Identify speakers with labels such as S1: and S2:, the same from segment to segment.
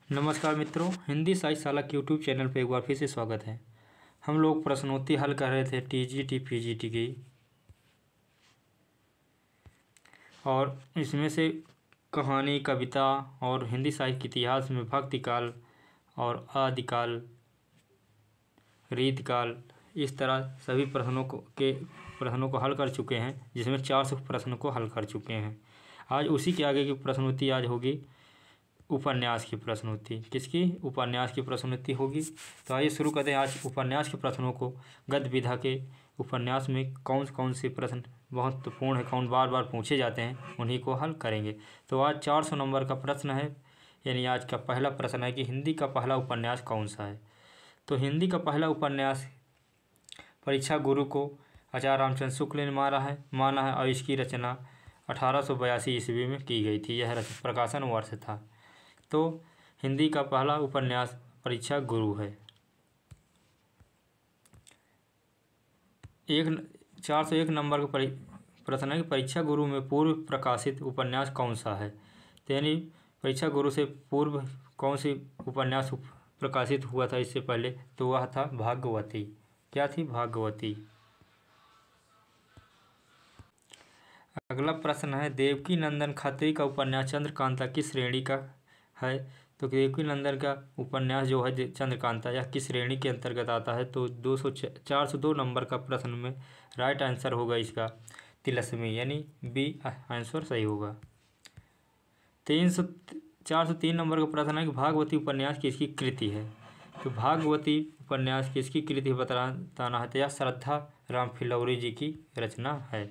S1: नमस्कार मित्रों, हिंदी साहित्यशाला के यूट्यूब चैनल पर एक बार फिर से स्वागत है। हम लोग प्रश्नोत्तरी हल कर रहे थे टीजीटी पीजीटी की, और इसमें से कहानी, कविता और हिंदी साहित्य के इतिहास में भक्ति काल और आदिकाल, रीतकाल, इस तरह सभी प्रश्नों को हल कर चुके हैं, जिसमें 400 प्रश्न को हल कर चुके हैं। आज उसी के आगे की प्रश्नोत्तरी आज होगी उपन्यास की प्रश्नोत्तरी। किसकी? उपन्यास की प्रश्नोत्तरी होगी। तो आइए शुरू करते हैं आज उपन्यास के प्रश्नों को। गद्य विधा के उपन्यास में कौन कौन से प्रश्न महत्वपूर्ण है, कौन बार बार पूछे जाते हैं, उन्हीं को हल करेंगे। तो आज 400 नंबर का प्रश्न है, यानी आज का पहला प्रश्न है कि हिंदी का पहला उपन्यास कौन सा है। तो हिंदी का पहला उपन्यास परीक्षा गुरु को आचार्य रामचंद्र शुक्ल ने माना है और इसकी रचना 1882 ईस्वी में की गई थी। यह प्रकाशन वर्ष था। तो हिंदी का पहला उपन्यास परीक्षा गुरु है। 401 नंबर का प्रश्न है कि परीक्षा गुरु में पूर्व प्रकाशित उपन्यास कौन सा है। यानी परीक्षा गुरु से पूर्व कौन सी उपन्यास प्रकाशित हुआ था इससे पहले, तो वह था भाग्यवती। क्या थी? भाग्यवती। अगला प्रश्न है देवकी नंदन खत्री का उपन्यास चंद्रकांता किस श्रेणी का है। तो देवकी नंदन का उपन्यास जो है चंद्रकांता, यह किस श्रेणी के अंतर्गत आता है। तो 402 नंबर का प्रश्न में राइट आंसर होगा इसका तिलस्मी, यानी बी आंसर सही होगा। 403 नंबर का प्रश्न है कि भागवती उपन्यास किसकी कृति है। तो भागवती उपन्यास किसकी कृति बताना है। तो यह श्रद्धा राम फिलौरी जी की रचना है।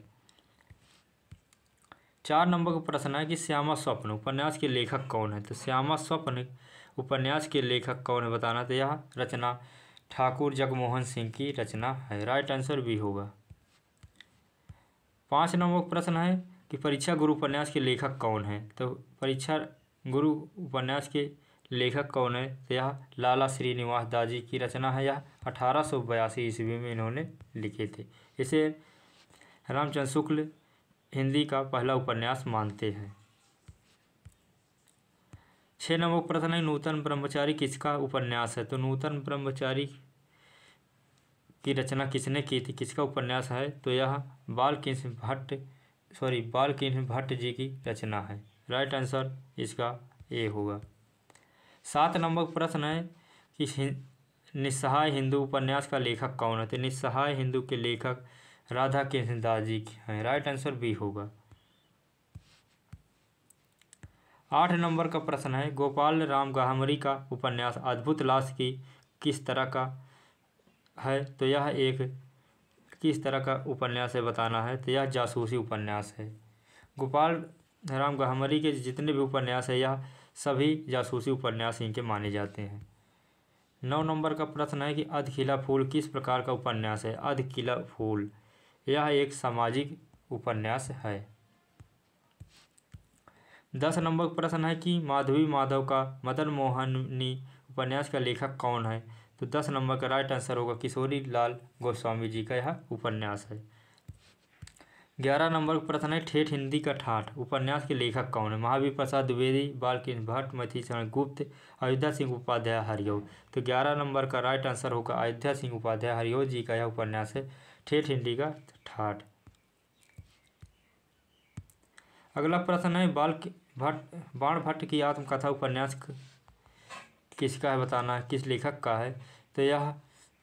S1: 4 नंबर का प्रश्न है कि श्यामा स्वप्न उपन्यास के लेखक कौन है। तो श्यामा स्वप्न उपन्यास के लेखक कौन है बताना। तो यह रचना ठाकुर जगमोहन सिंह की रचना है। राइट आंसर भी होगा। 5 नंबर का प्रश्न है कि परीक्षा गुरु उपन्यास के लेखक कौन है। तो परीक्षा गुरु उपन्यास के लेखक कौन है। तो यह लाला श्रीनिवास दास की रचना है। यह 1882 ईस्वी में इन्होंने लिखे थे। इसे रामचंद्र शुक्ल हिंदी का पहला उपन्यास मानते हैं। 6 नंबर प्रश्न है नूतन ब्रह्मचारी किसका उपन्यास है। तो नूतन ब्रह्मचारी की रचना किसने की थी, किसका उपन्यास है। तो यह बालकृष्ण भट्ट जी की रचना है। राइट आंसर इसका ए होगा। 7 नंबर प्रश्न है कि निस्सहाय हिंदू उपन्यास का लेखक कौन है। तो निस्सहाय हिंदू के लेखक राधा कृष्ण दास जी हैं। राइट आंसर बी होगा। 8 नंबर का प्रश्न है गोपाल राम गहमरी का उपन्यास अद्भुत लाश की किस तरह का है। तो यह एक किस तरह का उपन्यास है बताना है। तो यह जासूसी उपन्यास है। गोपाल राम गहमरी के जितने भी उपन्यास है यह सभी जासूसी उपन्यास इनके माने जाते हैं। 9 नंबर का प्रश्न है कि अधखिला फूल किस प्रकार का उपन्यास है। अधखिला फूल यह एक सामाजिक उपन्यास है। 10 नंबर प्रश्न है कि माधवी माधव का मदन मोहनी उपन्यास का लेखक कौन है। तो 10 नंबर का राइट आंसर होगा किशोरी लाल गोस्वामी जी का यह उपन्यास है। 11 नंबर प्रश्न है ठेठ हिंदी का ठाठ उपन्यास के लेखक कौन है। महावीर प्रसाद द्विवेदी, बालकृष्ण भट्ट, मधुसूदन गुप्त, अयोध्या सिंह उपाध्याय, हरिऔध। तो 11 नंबर का राइट आंसर होगा अयोध्या सिंह उपाध्याय हरिऔध जी का यह उपन्यास है ठेठ हिंदी का ठाठ। अगला प्रश्न है बाण भट्ट की आत्मकथा उपन्यास किसका है बताना, किस लेखक का है। तो यह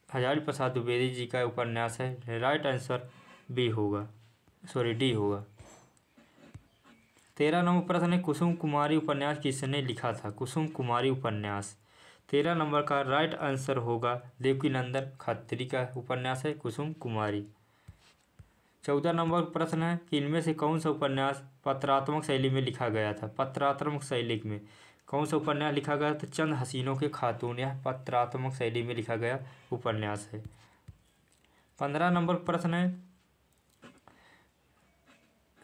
S1: हजारी प्रसाद द्विवेदी जी का उपन्यास है। राइट आंसर डी होगा। 13 नंबर प्रश्न है कुसुम कुमारी उपन्यास किसने लिखा था। कुसुम कुमारी उपन्यास 13 नंबर का राइट आंसर होगा देवकी नंदन खत्री का उपन्यास है कुसुम कुमारी। 14 नंबर प्रश्न है कि इनमें से कौन सा उपन्यास पत्रात्मक शैली में लिखा गया था। पत्रात्मक शैली में कौन सा उपन्यास लिखा गया था। चंद हसीनों के खातून यह पत्रात्मक शैली में लिखा गया उपन्यास है। 15 नंबर प्रश्न है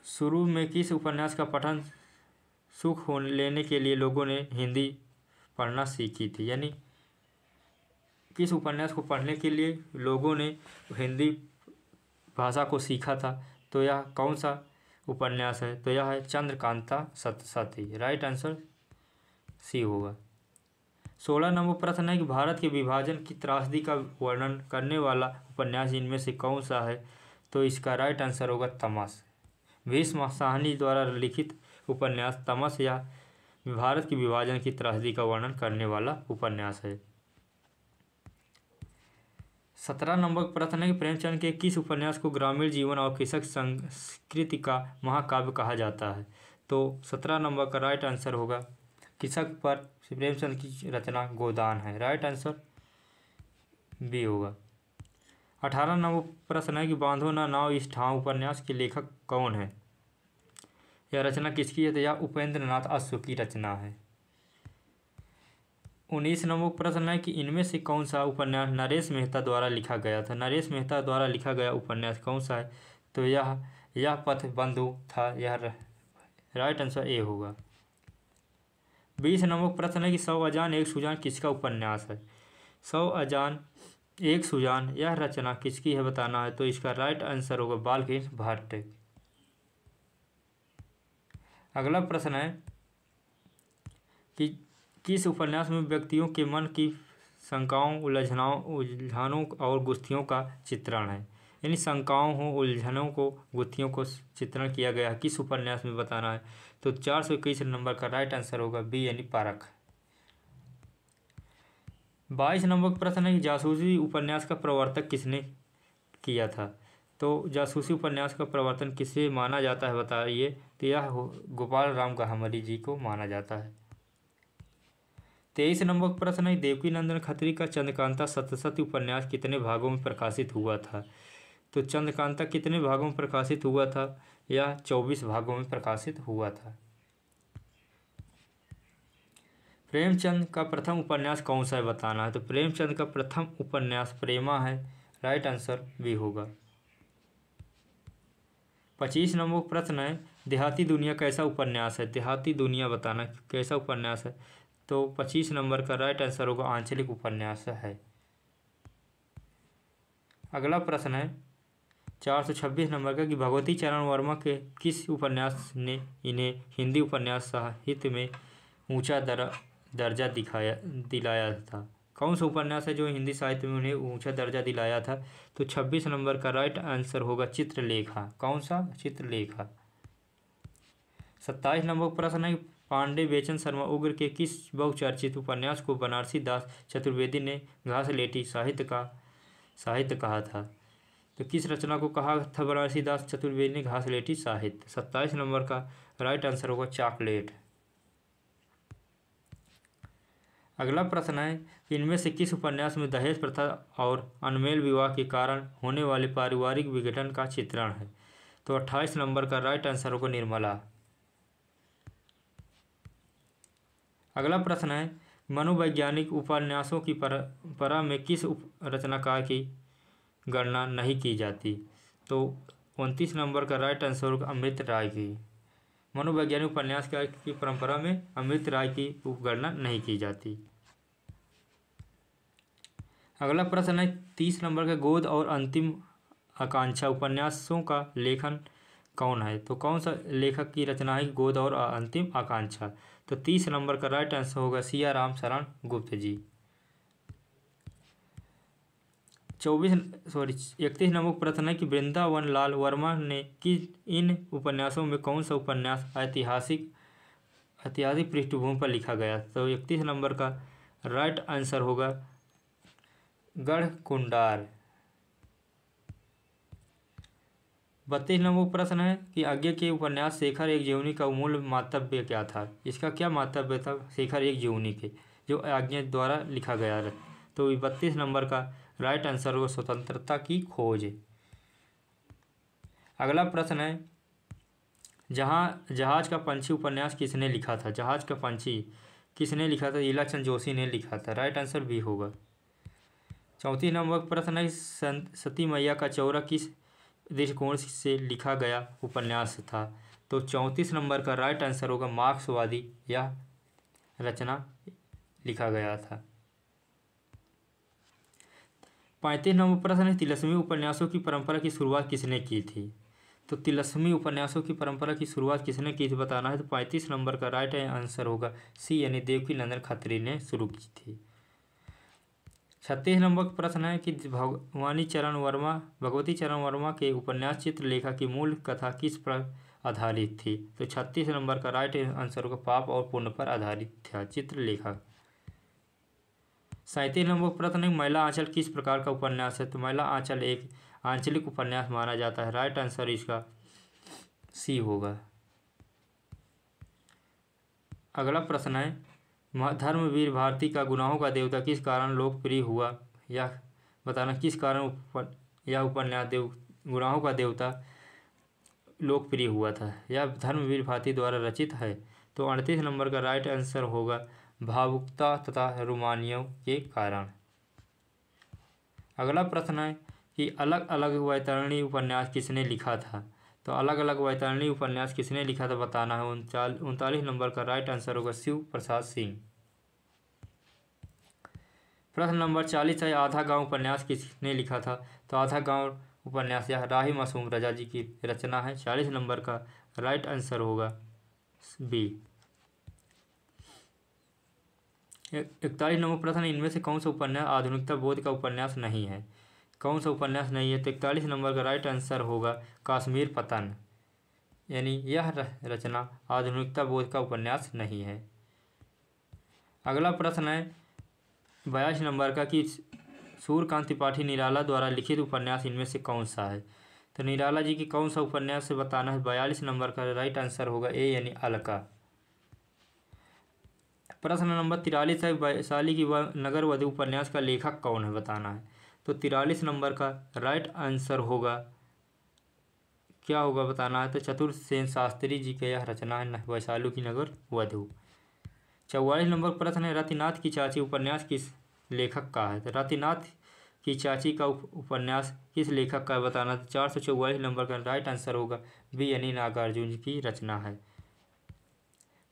S1: शुरू में किस उपन्यास का पठन सुख लेने के लिए लोगों ने हिंदी पढ़ना सीखी थी। यानी किस उपन्यास को पढ़ने के लिए लोगों ने हिंदी भाषा को सीखा था। तो यह कौन सा उपन्यास है। तो यह है चंद्रकांता सती। राइट आंसर सी होगा। 16 नंबर प्रश्न है कि भारत के विभाजन की त्रासदी का वर्णन करने वाला उपन्यास इनमें से कौन सा है? तो इसका राइट आंसर होगा तमस। भीष्म साहनी द्वारा लिखित उपन्यास तमस या भारत के विभाजन की त्रासदी का वर्णन करने वाला उपन्यास है। 17 नंबर प्रश्न है कि प्रेमचंद के किस उपन्यास को ग्रामीण जीवन और कृषक संस्कृति का महाकाव्य कहा जाता है? तो 17 नंबर का राइट आंसर होगा कृषक पर प्रेमचंद की रचना गोदान है। राइट आंसर बी होगा। 18 नंबर प्रश्न है कि बांधो ना नाव इस ठाव उपन्यास के लेखक कौन है? यह रचना किसकी है? तो यह उपेंद्र नाथ अश्व की रचना है। 19 नंबर प्रश्न है कि इनमें से कौन सा उपन्यास नरेश मेहता द्वारा लिखा गया था? नरेश मेहता द्वारा लिखा गया उपन्यास कौन सा है? तो यह पथ बंधु था। यह राइट आंसर ए होगा। 20 नंबर प्रश्न है कि 100 अजान एक सुजान किसका उपन्यास है? 100 अजान एक सुजान यह रचना किसकी है बताना है। तो इसका राइट आंसर होगा बालकृष्ण भट्ट। अगला प्रश्न है कि किस उपन्यास में व्यक्तियों के मन की शंकाओं उलझनों और गुत्थियों का चित्रण है? यानी शंकाओं हो उलझनों को गुत्थियों को चित्रण किया गया किस उपन्यास में बताना है। तो 421 नंबर का राइट आंसर होगा बी यानी पारख। 22 नंबर प्रश्न है कि जासूसी उपन्यास का प्रवर्तक किसने किया था? तो जासूसी उपन्यास का प्रवर्तन किसे माना जाता है बताइए। तो यह गोपाल राम गहमरी जी को माना जाता है। 23 नंबर प्रश्न है देवकी नंदन खत्री का चंद्रकांता सप्तशती उपन्यास कितने भागों में प्रकाशित हुआ था? तो चंद्रकांता कितने भागों में प्रकाशित हुआ था? यह 24 भागों में प्रकाशित हुआ था। प्रेमचंद का प्रथम उपन्यास कौन सा है बताना है। तो प्रेमचंद का प्रथम उपन्यास प्रेमा है। राइट आंसर बी होगा। 25 नंबर प्रश्न है देहाती दुनिया कैसा उपन्यास है? देहाती दुनिया बताना कैसा उपन्यास है। तो 25 नंबर का राइट आंसर होगा आंचलिक उपन्यास है। अगला प्रश्न है 426 नंबर का कि भगवती चरण वर्मा के किस उपन्यास ने इन्हें हिंदी उपन्यास साहित्य में ऊंचा दर्जा दिलाया था? कौन सा उपन्यास है जो हिंदी साहित्य में उन्हें ऊंचा दर्जा दिलाया था? तो 26 नंबर का राइट आंसर होगा चित्रलेखा। कौन सा? चित्रलेखा। 27 नंबर प्रश्न है पांडे बेचन शर्मा उग्र के किस बहुचर्चित उपन्यास को बनारसी दास चतुर्वेदी ने घासलेटी साहित्य कहा था? तो किस रचना को कहा था बनारसी दास चतुर्वेदी ने घासलेटी साहित्य? 27 नंबर का राइट आंसर होगा चॉकलेट। अगला प्रश्न है कि इनमें से किस उपन्यास में दहेज प्रथा और अनमेल विवाह के कारण होने वाले पारिवारिक विघटन का चित्रण है? तो 28 नंबर का राइट आंसर होगा निर्मला। अगला प्रश्न है मनोवैज्ञानिक उपन्यासों की परंपरा में किस रचनाकार की गणना नहीं की जाती? तो 29 नंबर का राइट आंसर होगा अमृत राय की। मनोवैज्ञानिक उपन्यास की परंपरा में अमृत राय की गणना नहीं की जाती। अगला प्रश्न है 30 नंबर का गोद और अंतिम आकांक्षा उपन्यासों का लेखन कौन है? तो कौन सा लेखक की रचना है गोद और अंतिम आकांक्षा? तो 30 नंबर का राइट आंसर होगा सियाराम शरण गुप्त जी। 31 नंबर प्रश्न है कि वृंदावन लाल वर्मा ने कि इन उपन्यासों में कौन सा उपन्यास ऐतिहासिक पृष्ठभूमि पर लिखा गया? तो 31 नंबर का राइट आंसर होगा गढ़कुंडार। 32 नंबर प्रश्न है कि आगे के उपन्यास शेखर एक जीवनी का मूल मातव्य क्या था? इसका क्या मातव्य था शेखर एक जीवनी के जो आज्ञा द्वारा लिखा गया? तो 32 नंबर का राइट आंसर होगा स्वतंत्रता की खोज। अगला प्रश्न है जहाज का पंछी उपन्यास किसने लिखा था? जहाज का पंछी किसने लिखा था? लीलाचंद जोशी ने लिखा था। राइट आंसर भी होगा। 34 नंबर प्रश्न है सती मैया का चौरा किस दृष्टिकोण से लिखा गया उपन्यास था? तो 34 नंबर का राइट आंसर होगा मार्क्सवादी यह रचना लिखा गया था। 35 नंबर प्रश्न है तिलस्मी उपन्यासों की परंपरा की शुरुआत किसने की थी? तो तिलस्मी उपन्यासों की परंपरा की शुरुआत किसने की थी बताना है। तो 35 नंबर का राइट आंसर होगा सी यानी देवकी नंदन खत्री ने शुरू की थी। 36 नंबर का प्रश्न है कि भगवती चरण वर्मा के उपन्यास चित्रलेखा की मूल कथा किस पर आधारित थी। तो 36 नंबर का राइट आंसर होगा पाप और पुण्य पर आधारित था चित्रलेखा। 37 नंबर प्रश्न है महिला आंचल किस प्रकार का उपन्यास है। तो महिला आंचल एक आंचलिक उपन्यास माना जाता है। राइट आंसर इसका सी होगा। अगला प्रश्न है धर्मवीर भारती का गुनाहों का देवता किस कारण लोकप्रिय हुआ। यह बताना किस कारण यह उपन्यास गुनाहों का देवता लोकप्रिय हुआ था। यह धर्मवीर भारती द्वारा रचित है। तो 38 नंबर का राइट आंसर होगा भावुकता तथा रोमानियों के कारण। अगला प्रश्न है कि अलग अलग वैतरणी उपन्यास किसने लिखा था। तो अलग अलग वैतरणी उपन्यास किसने लिखा था बताना है। 39 नंबर का राइट आंसर होगा शिव प्रसाद सिंह। प्रश्न नंबर 40 है आधा गांव उपन्यास किसने लिखा था। तो आधा गांव उपन्यास यह राही मासूम रजा जी की रचना है। 40 नंबर का राइट आंसर होगा बी। 41 नंबर प्रश्न इनमें से कौन सा उपन्यास आधुनिकता बोध का उपन्यास नहीं है। कौन सा उपन्यास नहीं है। तो 41 नंबर का राइट आंसर होगा कश्मीर पतन यानी यह रचना आधुनिकता बोध का उपन्यास नहीं है। अगला प्रश्न है 42 नंबर का कि सूर्यकांत त्रिपाठी निराला द्वारा लिखित उपन्यास इनमें से कौन सा है। तो निराला जी की कौन सा उपन्यास से बताना है। 42 नंबर का राइट आंसर होगा ए यानी अलका। प्रश्न नंबर 43 है वैशाली की नगर वधु उपन्यास का लेखक कौन है बताना है। तो 43 नंबर का राइट आंसर होगा क्या होगा बताना है। तो चतुर सेन शास्त्री जी का यह रचना है वैशाली की नगर वधु। 44 नंबर प्रश्न है रतिनाथ की चाची उपन्यास किस लेखक का है। तो रतिनाथ की चाची का उपन्यास किस लेखक का बताना। तो 444 नंबर का राइट आंसर होगा बी यानी नागार्जुन की रचना है।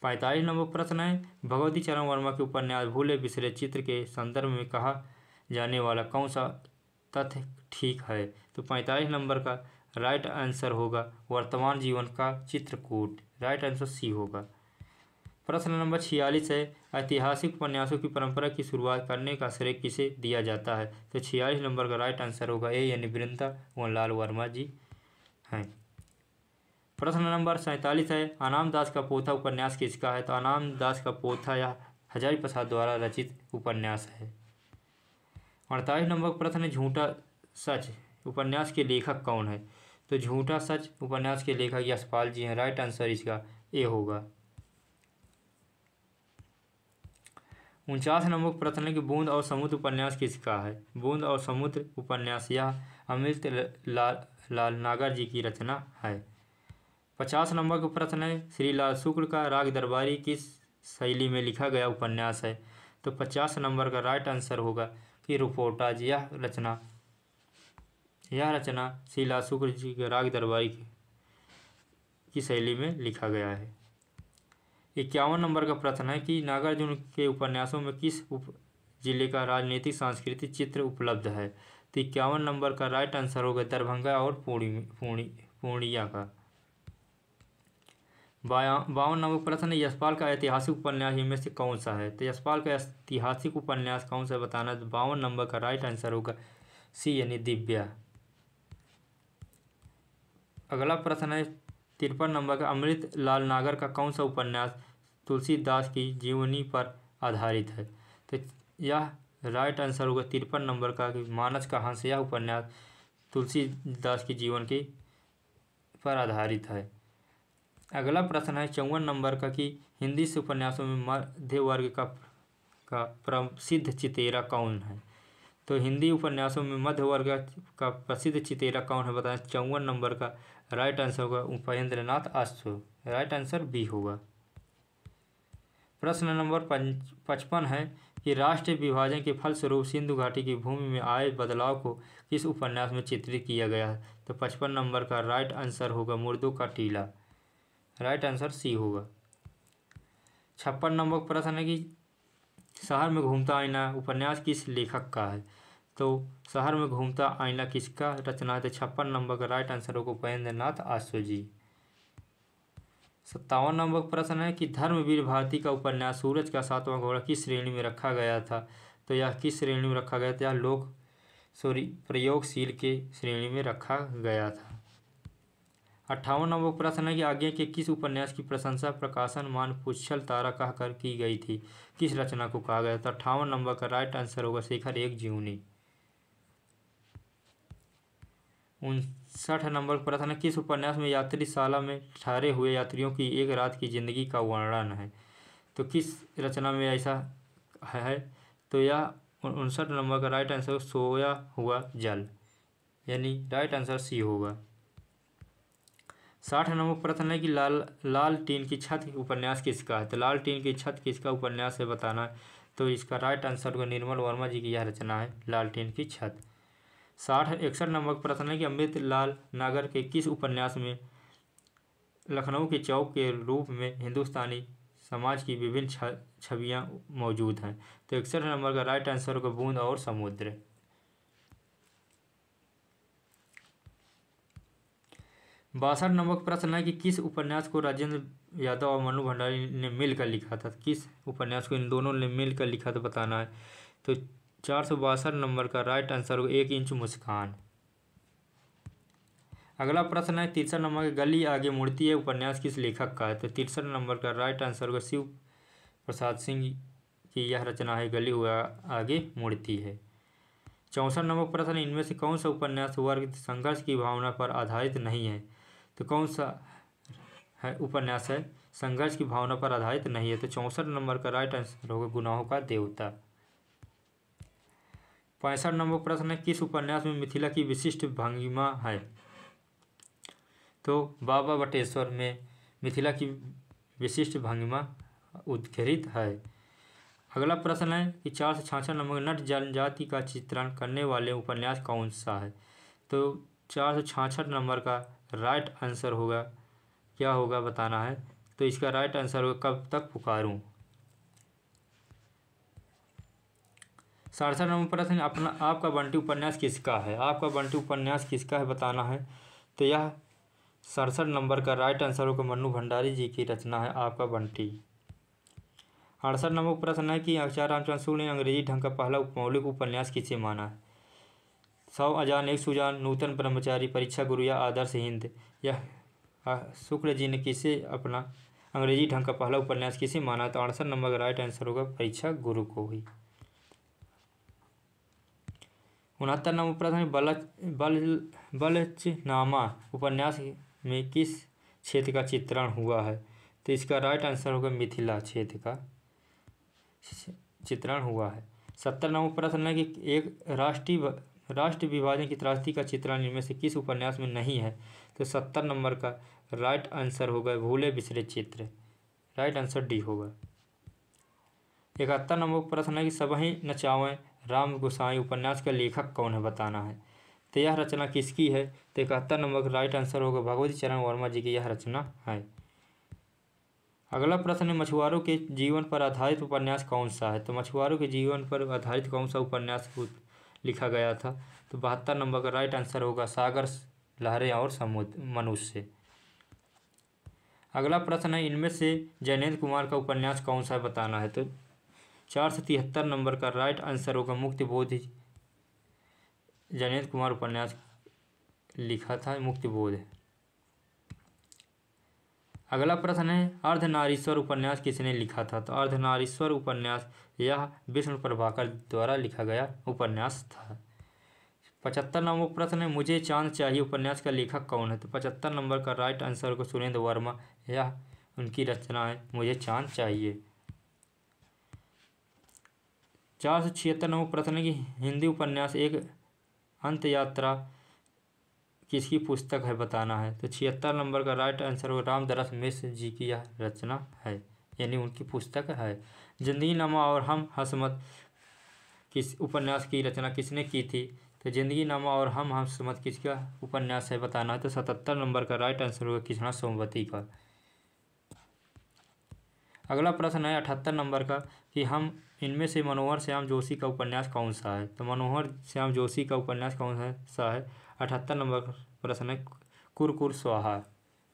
S1: 45 नंबर प्रश्न है भगवती चरण वर्मा के उपन्यास भूले बिसरे चित्र के संदर्भ में कहा जाने वाला कौन सा तथ्य ठीक है। तो 45 नंबर का राइट आंसर होगा वर्तमान जीवन का चित्रकूट। राइट आंसर सी होगा। प्रश्न नंबर 46 है ऐतिहासिक उपन्यासों की परंपरा की शुरुआत करने का श्रेय किसे दिया जाता है। तो 46 नंबर का राइट आंसर होगा ए यानी वृंदावन लाल वर्मा जी हैं। प्रश्न नंबर 47 है अनाम दास का पोथा उपन्यास किसका है। तो अनाम दास का पोथा यह हजारी प्रसाद द्वारा रचित उपन्यास है। 48 नंबर प्रश्न है झूठा सच उपन्यास के लेखक कौन है। तो झूठा सच उपन्यास के लेखक यशपाल जी हैं। राइट आंसर इसका ए होगा। 49 नंबर प्रश्न है कि बूंद और समुद्र उपन्यास किसका है। बूंद और समुद्र उपन्यास यह अमृत लाल नागर जी की रचना है। 50 नंबर का प्रश्न है श्रीलाल शुक्ल का राग दरबारी किस शैली में लिखा गया उपन्यास है। तो 50 नंबर का राइट आंसर होगा कि रिपोर्टाज यह रचना श्रीलाल शुक्ल जी के राग दरबारी की शैली में लिखा गया है। 51 नंबर का प्रश्न है कि नागार्जुन के उपन्यासों में किस जिले का राजनीतिक सांस्कृतिक चित्र उपलब्ध है। तो 51 नंबर का राइट आंसर होगा दरभंगा और पूर्णिया का। 52 नंबर प्रश्न है यशपाल का ऐतिहासिक उपन्यास इनमें से कौन सा है। तो यशपाल का ऐतिहासिक उपन्यास कौन सा बताना है। तो 52 नंबर का राइट आंसर होगा सी यानी दिव्या। अगला प्रश्न है 53 नंबर का अमृत लाल नागर का कौन सा उपन्यास तुलसीदास की जीवनी पर आधारित है। तो यह राइट आंसर होगा 53 नंबर का कि मानस का हंस यह उपन्यास तुलसीदास की जीवन की पर आधारित है। अगला प्रश्न है 54 नंबर का कि हिंदी से उपन्यासों में मध्य वर्ग का प्रसिद्ध चितेरा कौन है। तो हिंदी उपन्यासों में मध्य वर्ग का प्रसिद्ध चितेरा कौन है बताएं। 54 नंबर का राइट आंसर होगा उपेंद्र नाथ आसु। राइट आंसर बी होगा। प्रश्न नंबर 55 है कि राष्ट्रीय विभाजन के फलस्वरूप सिंधु घाटी की भूमि में आए बदलाव को किस उपन्यास में चित्रित किया गया है। तो 55 नंबर का राइट आंसर होगा मुर्दों का टीला। राइट आंसर सी होगा। 56 नंबर प्रश्न है कि शहर में घूमता आईना उपन्यास किस लेखक का है। तो शहर में घूमता आईना किसका रचना है? तो 56 नंबर का राइट आंसर होगा उपेंद्र नाथ आशु जी। 57 नंबर प्रश्न है कि धर्मवीर भारती का उपन्यास सूरज का सातवां घोड़ा किस श्रेणी में रखा गया था? तो यह किस श्रेणी में रखा गया था? यह लोक प्रयोगशील के श्रेणी में रखा गया था। 58 नंबर प्रश्न है कि आगे के किस उपन्यास की प्रशंसा प्रकाशन मान पुच्छल तारा कहकर की गई थी? किस रचना को कहा गया था? 58 नंबर का राइट आंसर होगा शेखर एक जीवनी। 59 नंबर प्रश्न है किस उपन्यास में यात्रीशाला में ठहरे हुए यात्रियों की एक रात की जिंदगी का वर्णन है? तो किस रचना में ऐसा है? तो यह 59 नंबर का राइट आंसर सोया हुआ जल, यानी राइट आंसर सी होगा। 60 नंबर प्रश्न है कि लाल टीन की छत उपन्यास किसका है? तो लाल टीन की छत किसका उपन्यास है बताना है। तो इसका राइट आंसर होगा निर्मल वर्मा जी की यह रचना है लाल टीन की छत। 61 नंबर प्रश्न है कि अमृत लाल नागर के किस उपन्यास में लखनऊ के चौक के रूप में हिंदुस्तानी समाज की विभिन्न छवियां मौजूद हैं? तो 61 नंबर का राइट आंसर होगा बूंद और समुद्र। 62 नंबर प्रश्न है कि किस उपन्यास को राजेंद्र यादव और मनु भंडारी ने मिलकर लिखा था? किस उपन्यास को इन दोनों ने मिलकर लिखा था बताना है। तो 462 नंबर का राइट आंसर होगा 1 इंच मुस्कान। अगला प्रश्न है 63 नंबर की गली आगे मुड़ती है उपन्यास किस लेखक का है? तो 63 नंबर का राइट आंसर होगा शिव प्रसाद सिंह की यह रचना है गली आगे मुड़ती है। 64 नंबर प्रश्न इनमें से कौन सा उपन्यास वर्ग संघर्ष की भावना पर आधारित नहीं है? तो कौन सा है उपन्यास है संघर्ष की भावना पर आधारित नहीं है? तो 64 नंबर का राइट आंसर होगा गुनाहों का देवता। 65 नंबर प्रश्न है किस उपन्यास में मिथिला की विशिष्ट भंगिमा है? तो बाबा बटेश्वर में मिथिला की विशिष्ट भंगिमा उद्घृत है। अगला प्रश्न है कि 466 नंबर नट जनजाति का चित्रण करने वाले उपन्यास कौन सा है? तो 466 नंबर का राइट आंसर होगा क्या होगा बताना है। तो इसका राइट आंसर होगा कब तक पुकारूं। 67 नंबर प्रश्न अपना आपका बंटी उपन्यास किसका है? आपका बंटी उपन्यास किसका है बताना है। तो यह 67 नंबर का राइट आंसर होगा मन्नू भंडारी जी की रचना है आपका बंटी। 68 नंबर प्रश्न है कि आचार्य रामचंद्र शुक्ल ने अंग्रेजी ढंग का पहला मौलिक उपन्यास किसे माना है? 100 अजान 1 सुजान नूतन ब्रह्मचारी परीक्षा गुरु या आदर्श हिंद। यह शुक्ल जी ने किसे अपना अंग्रेजी ढंग का पहला उपन्यास किसे माना है? तो 68 नंबर का राइट आंसर होगा परीक्षा गुरु को ही। 69 नंबर प्रश्न बलचनामा उपन्यास में किस क्षेत्र का चित्रण हुआ है? तो इसका राइट आंसर होगा मिथिला क्षेत्र का चित्रण हुआ है। 70 नंबर प्रश्न है कि एक राष्ट्र विभाजन की त्रासदी का चित्रण इनमें से किस उपन्यास में नहीं है? तो 70 नंबर का राइट आंसर होगा भूले बिसरे चित्र, राइट आंसर डी होगा। 71 नंबर प्रश्न है कि सबहीं नचावें राम गोसाई उपन्यास का लेखक कौन है बताना है। तो यह रचना किसकी है? तो 71 नंबर का राइट आंसर होगा भगवती चरण वर्मा जी की यह रचना है। अगला प्रश्न है मछुआरों के जीवन पर आधारित उपन्यास कौन सा है? तो मछुआरों के जीवन पर आधारित कौन सा उपन्यास लिखा गया था? तो 72 नंबर का राइट आंसर होगा सागर लहरें और समुद्र मनुष्य। अगला प्रश्न है इनमें से जयनेंद्र कुमार का उपन्यास कौन सा है बताना है। तो 473 नंबर का राइट आंसर होगा मुक्तिबोध। जयनेंद्र कुमार उपन्यास लिखा था मुक्तिबोध। अगला प्रश्न है अर्धनारीश्वर उपन्यास किसने लिखा था? तो अर्धनारीश्वर उपन्यास यह विष्णु प्रभाकर द्वारा लिखा गया उपन्यास था। 75 नंबर प्रश्न है मुझे चांद चाहिए उपन्यास का लेखक कौन है? तो 75 नंबर का राइट आंसर होगा सुरेंद्र वर्मा, यह उनकी रचना है मुझे चांद चाहिए। 476 नंबर प्रश्न है कि हिंदी उपन्यास एक अंत यात्रा किसकी पुस्तक है बताना है। तो 76 नंबर का राइट आंसर होगा रामदरस मिश्र जी की यह रचना है, यानी उनकी पुस्तक है। जिंदगी नामा और हम हसमत किस उपन्यास की रचना किसने की थी? तो जिंदगी नामा और हम हसमत किसका उपन्यास है बताना है। तो 77 नंबर का राइट आंसर होगा कृष्णा सोमवती का। अगला प्रश्न है 78 नंबर का कि हम इनमें से मनोहर श्याम जोशी का उपन्यास कौन सा है? तो मनोहर श्याम जोशी का उपन्यास कौन सा है? 78 नंबर का प्रश्न है कुरकुर स्वाहा।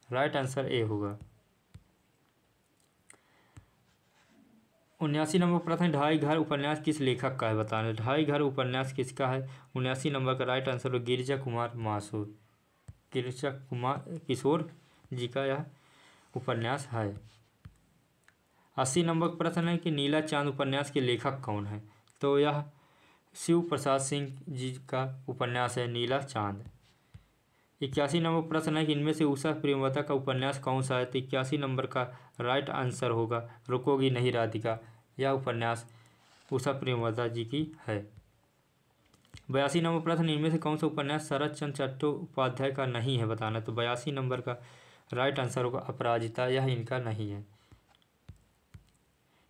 S1: राइट आंसर ए होगा। 79 नंबर प्रश्न, ढाई घर उपन्यास किस लेखक का है? बताना। ढाई घर उपन्यास किसका है? 79 नंबर का राइट आंसर हो गिरिजा कुमार मासूर, गिरिजा कुमार किशोर जी का यह उपन्यास है। 80 नंबर प्रश्न है कि नीला चांद उपन्यास के लेखक कौन है? तो यह शिव प्रसाद सिंह जी का उपन्यास है नीला चांद। 81 नंबर प्रश्न है कि इनमें से उषा प्रेमवता का उपन्यास कौन सा है? तो 81 नंबर का राइट आंसर होगा रुकोगी नहीं राधिका। यह उपन्यास उषा प्रेमवता जी की है। 82 नंबर प्रश्न, इनमें से कौन सा उपन्यास शरत चंद्र चट्टोपाध्याय का नहीं है? बताना। तो 82 नंबर का राइट आंसर होगा अपराजिता। यह इनका नहीं है।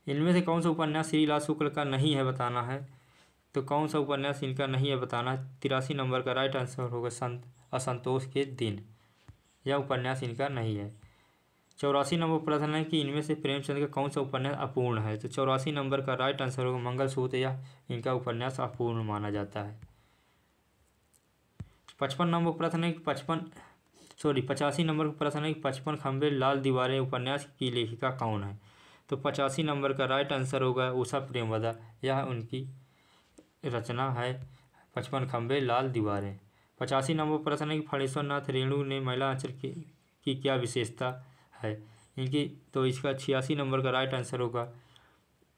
S1: इनमें से कौन सा उपन्यास श्रीलाल शुक्ल का नहीं है? बताना है। तो कौन सा उपन्यास इनका नहीं है बताना। 83 नंबर का राइट आंसर होगा असंतोष के दिन। यह उपन्यास इनका नहीं है। 84 नंबर प्रश्न है कि इनमें से प्रेमचंद का कौन सा उपन्यास अपूर्ण है? तो 84 नंबर का राइट आंसर होगा मंगलसूत्र। यह इनका उपन्यास अपूर्ण माना जाता है। 55 नंबर प्रश्न है कि 85 नंबर का प्रश्न है कि 55 खंबे लाल दीवारें उपन्यास की लेखिका कौन है? तो 85 नंबर का राइट आंसर होगा उषा प्रेमवदा। यह उनकी रचना है 55 खंबे लाल दीवारें। 85 नंबर प्रश्न है कि फणीश्वर नाथ रेणु ने महिला आंचल की क्या विशेषता है इनकी? तो इसका 86 नंबर का राइट आंसर होगा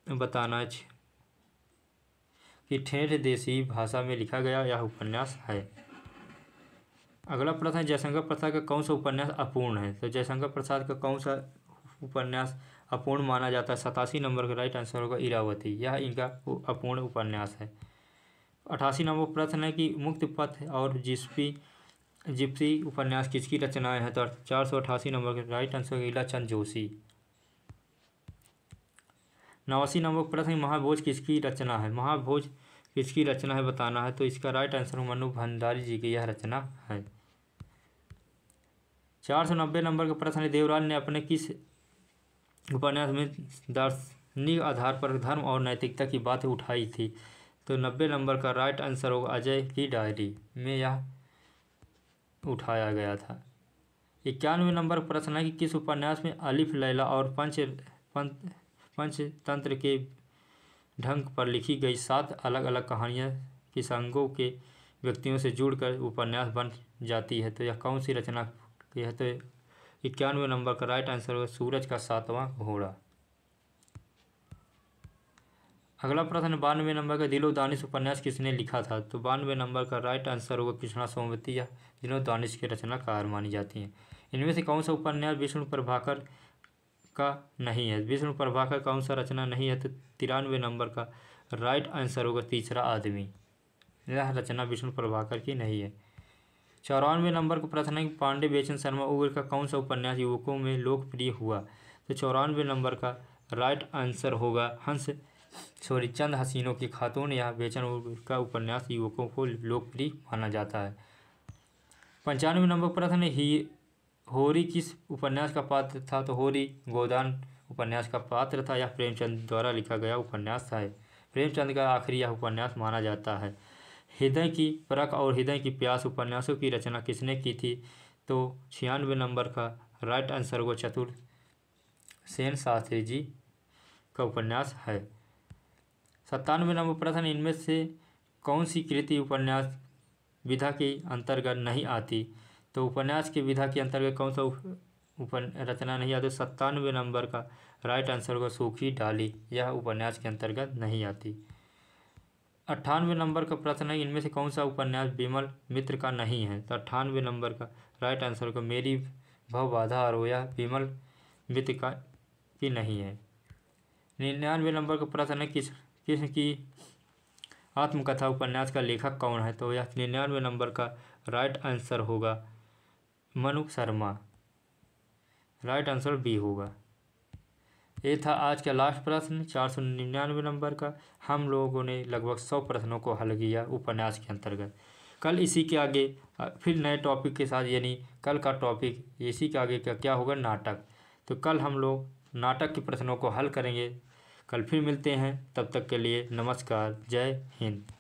S1: बताना कि ठेठ देसी भाषा में लिखा गया यह उपन्यास है। अगला प्रश्न है जयशंकर प्रसाद का कौन सा उपन्यास अपूर्ण है? तो जयशंकर प्रसाद का कौन सा उपन्यास अपूर्ण माना जाता है? 87 नंबर का राइट आंसर होगा इरावती। यह इनका अपूर्ण उपन्यास है। 88 नंबर प्रश्न है कि मुक्त पथ और जिप्सी उपन्यास किसकी रचनाएं हैं? तो 488 नंबर का राइट आंसर होगा इलाचंद जोशी। 89 नंबर प्रश्न, महाभोज किसकी रचना है? महाभोज किसकी रचना है बताना है। तो इसका राइट आंसर मनु भंडारी जी की यह रचना है। 490 नंबर का प्रश्न है देवराज ने अपने किस उपन्यास में दार्शनिक आधार पर धर्म और नैतिकता की बात उठाई थी? तो 90 नंबर का राइट आंसर होगा अजय की डायरी में यह उठाया गया था। 91 नंबर प्रश्न है कि किस उपन्यास में अलिफ लैला और पंचतंत्र के ढंग पर लिखी गई 7 अलग अलग कहानियाँ किसंगों के व्यक्तियों से जुड़कर उपन्यास बन जाती है? तो यह कौन सी रचना की है? तो 91 नंबर का राइट आंसर होगा सूरज का 7वां घोड़ा। अगला प्रश्न 92 नंबर का दिलो दानिश उपन्यास किसने लिखा था? तो 92 नंबर का राइट आंसर होगा कृष्णा सोमवती। यह दिलो दानिश के रचनाकार मानी जाती हैं। इनमें से कौन सा उपन्यास विष्णु प्रभाकर का नहीं है? विष्णु प्रभाकर कौन सा रचना नहीं है? तो 93 नंबर का राइट आंसर होगा तीसरा आदमी। यह रचना विष्णु प्रभाकर की नहीं है। 94 नंबर का प्रश्न है कि पांडे बेचन शर्मा उग्र का कौन सा उपन्यास युवकों में लोकप्रिय हुआ? तो 94 नंबर का राइट आंसर होगा चंद हसीनों की खातून। यह बेचन उग्र का उपन्यास युवकों को लोकप्रिय माना जाता है। 95 नंबर प्रश्न है होरी किस उपन्यास का पात्र था? तो होरी गोदान उपन्यास का पात्र था। यह प्रेमचंद द्वारा लिखा गया उपन्यास था। प्रेमचंद का आखिरी यह उपन्यास माना जाता है। हृदय की परख और हृदय की प्यास उपन्यासों की रचना किसने की थी? तो 96 नंबर का राइट आंसर होगा चतुर सेन शास्त्री जी का उपन्यास है। 97 नंबर प्रश्न, इनमें से कौन सी कृति उपन्यास विधा के अंतर्गत नहीं आती? तो उपन्यास के विधा के अंतर्गत कौन सा रचना नहीं आती? 97 नंबर का राइट आंसर होगा सूखी डाली। यह उपन्यास के अंतर्गत नहीं आती। 98 नंबर का प्रश्न है इनमें से कौन सा उपन्यास विमल मित्र का नहीं है? तो 98 नंबर का राइट आंसर होगा मेरी भव बाधा और यह विमल मित्र का की नहीं है। 99 नंबर का प्रश्न है किसकी आत्मकथा उपन्यास का लेखक कौन है? तो यह 99 नंबर का राइट आंसर होगा Manu Sharma. Right answer B होगा। ये था आज का लास्ट प्रश्न 499 नंबर का। हम लोगों ने लगभग 100 प्रश्नों को हल किया उपन्यास के अंतर्गत। कल इसी के आगे फिर नए टॉपिक के साथ, यानी कल का टॉपिक इसी के आगे क्या होगा? नाटक। तो कल हम लोग नाटक के प्रश्नों को हल करेंगे। कल फिर मिलते हैं, तब तक के लिए नमस्कार, जय हिंद।